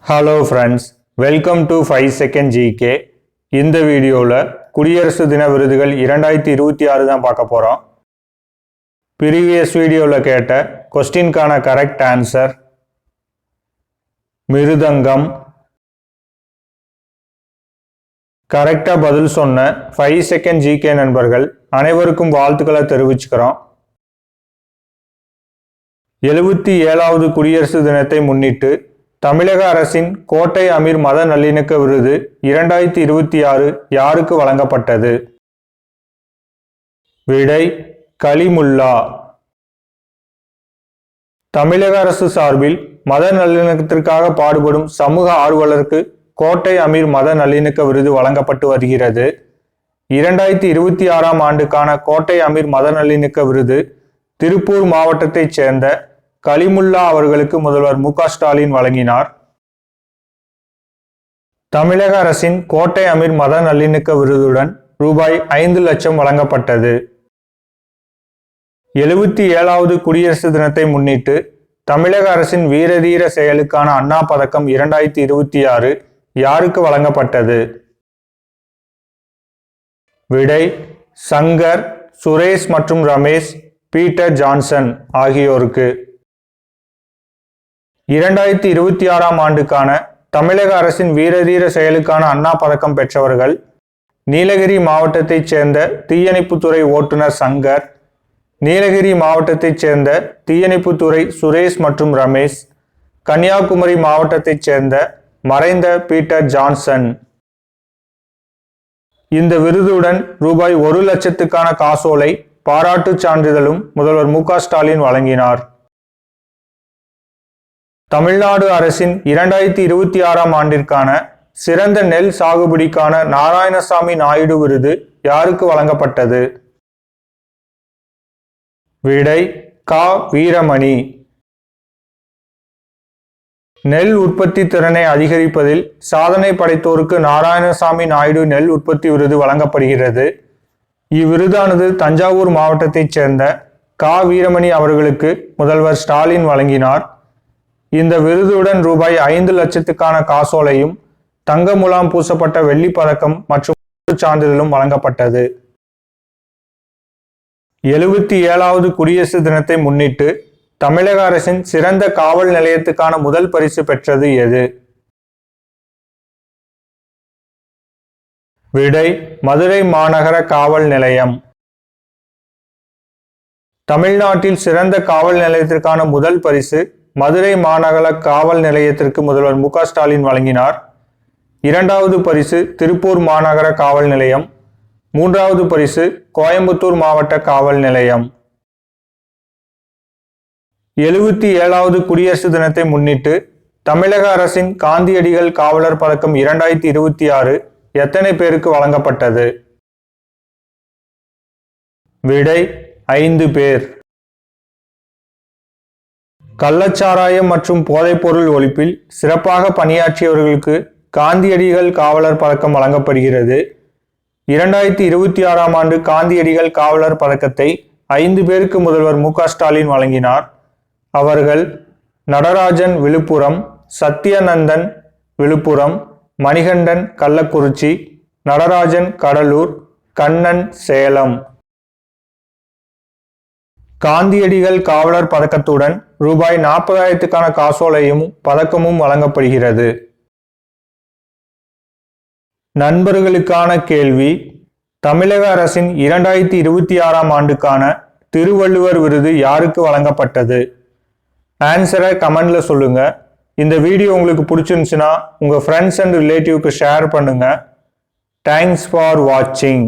Hello friends, welcome to 5 second GK. இந்த வீடியோவில் குடியரசு தின விருதுகள் 2026 தான் பார்க்க போகிறோம். ப்ரீவியஸ் வீடியோவில் கேட்ட கொஸ்டின்கான கரெக்ட் ஆன்சர் மிருதங்கம். கரெக்டாக பதில் சொன்ன 5 செகண்ட் ஜிகே நண்பர்கள் அனைவருக்கும் வாழ்த்துக்களை தெரிவிச்சுக்கிறோம். 77வது குடியரசு தினத்தை முன்னிட்டு தமிழக அரசின் கோட்டை அமீர் மத நல்லிணக்க விருது 2026 யாருக்கு வழங்கப்பட்டது? விடை கலிமுல்லா. தமிழக அரசு சார்பில் மத நல்லிணக்கத்திற்காக பாடுபடும் சமூக ஆர்வலருக்கு கோட்டை அமீர் மத நல்லிணக்க விருது வழங்கப்பட்டு வருகிறது. 2026ஆம் ஆண்டுக்கான கோட்டை அமீர் மத நல்லிணக்க விருது திருப்பூர் மாவட்டத்தைச் சேர்ந்த கலிமுல்லா அவர்களுக்கு முதல்வர் மு.க. ஸ்டாலின் வழங்கினார். தமிழக அரசின் கோட்டை அமீர் மத நல்லிணக்க விருதுடன் ரூபாய் 5 லட்சம் வழங்கப்பட்டது. 77வது குடியரசு தினத்தை முன்னிட்டு தமிழக அரசின் வீரதீர செயலுக்கான அண்ணா பதக்கம் 2026 யாருக்கு வழங்கப்பட்டது? விடை சங்கர், சுரேஷ் மற்றும் ரமேஷ் பீட்டர் ஜான்சன் ஆகியோருக்கு. 2026ஆம் ஆண்டுக்கான தமிழக அரசின் வீரதீர செயலுக்கான அண்ணா பதக்கம் பெற்றவர்கள் நீலகிரி மாவட்டத்தைச் சேர்ந்த தீயணைப்புத்துறை ஓட்டுநர் சங்கர், நீலகிரி மாவட்டத்தைச் சேர்ந்த தீயணைப்புத்துறை சுரேஷ் மற்றும் ரமேஷ், கன்னியாகுமரி மாவட்டத்தைச் சேர்ந்த மறைந்த பீட்டர் ஜான்சன். இந்த விருதுடன் ரூபாய் 1 லட்சத்துக்கான காசோலை, பாராட்டுச் சான்றிதழும் முதல்வர் மு.க. ஸ்டாலின் வழங்கினார். தமிழ்நாடு அரசின் 2026ஆம் ஆண்டிற்கான சிறந்த நெல் சாகுபடிக்கான நாராயணசாமி நாயுடு விருது யாருக்கு வழங்கப்பட்டது? விடை கா. வீரமணி. நெல் உற்பத்தி திறனை அதிகரிப்பதில் சாதனை படைத்தோருக்கு நாராயணசாமி நாயுடு நெல் உற்பத்தி விருது வழங்கப்படுகிறது. இவ்விருதானது தஞ்சாவூர் மாவட்டத்தைச் சேர்ந்த கா. வீரமணி அவர்களுக்கு முதல்வர் ஸ்டாலின் வழங்கினார். இந்த விருதுடன் ரூபாய் 5 லட்சத்துக்கான காசோலையும் தங்க முலாம் பூசப்பட்ட வெள்ளி பதக்கம் மற்றும் சான்றிதழும் வழங்கப்பட்டது. 77வது குடியரசு தினத்தை முன்னிட்டு தமிழக அரசின் சிறந்த காவல் நிலையத்துக்கான முதல் பரிசு பெற்றது எது? விடை மதுரை மாநகர காவல் நிலையம். தமிழ்நாட்டில் சிறந்த காவல் நிலையத்திற்கான முதல் பரிசு மதுரை மாநகர காவல் நிலையத்திற்கு முதல்வர் மு.க. ஸ்டாலின் வழங்கினார். 2வது பரிசு திருப்பூர் மாநகர காவல் நிலையம், 3வது பரிசு கோயம்புத்தூர் மாவட்ட காவல் நிலையம். 77வது குடியரசு தினத்தை முன்னிட்டு தமிழக அரசின் காந்தியடிகள் காவலர் பதக்கம் 2026 எத்தனை பேருக்கு வழங்கப்பட்டது? விடை 5 பேர். கள்ளச்சாராயம் மற்றும் போதைப்பொருள் ஒழிப்பில் சிறப்பாக பணியாற்றியவர்களுக்கு காந்தியடிகள் காவலர் பதக்கம் வழங்கப்படுகிறது. 2026ஆம் ஆண்டு காந்தியடிகள் காவலர் பதக்கத்தை 5 பேருக்கு முதல்வர் மு.க. ஸ்டாலின் வழங்கினார். அவர்கள் நடராஜன் விழுப்புரம், சத்யநந்தன் விழுப்புரம், மணிகண்டன் கள்ளக்குறிச்சி, நடராஜன் கடலூர், கண்ணன் சேலம். காந்தியடிகள் காவலர் பதக்கத்துடன் ரூபாய் 40,000க்கான காசோலையும் பதக்கமும் வழங்கப்படுகிறது. நண்பர்களுக்கான கேள்வி: தமிழக அரசின் 2026ஆம் ஆண்டுக்கான திருவள்ளுவர் விருது யாருக்கு வழங்கப்பட்டது? ஆன்சரை கமெண்ட்ல சொல்லுங்க. இந்த வீடியோ உங்களுக்கு பிடிச்சிருந்துச்சுன்னா உங்க ஃப்ரெண்ட்ஸ் அண்ட் ரிலேட்டிவ்க்கு ஷேர் பண்ணுங்க. தேங்க்ஸ் ஃபார் வாட்சிங்.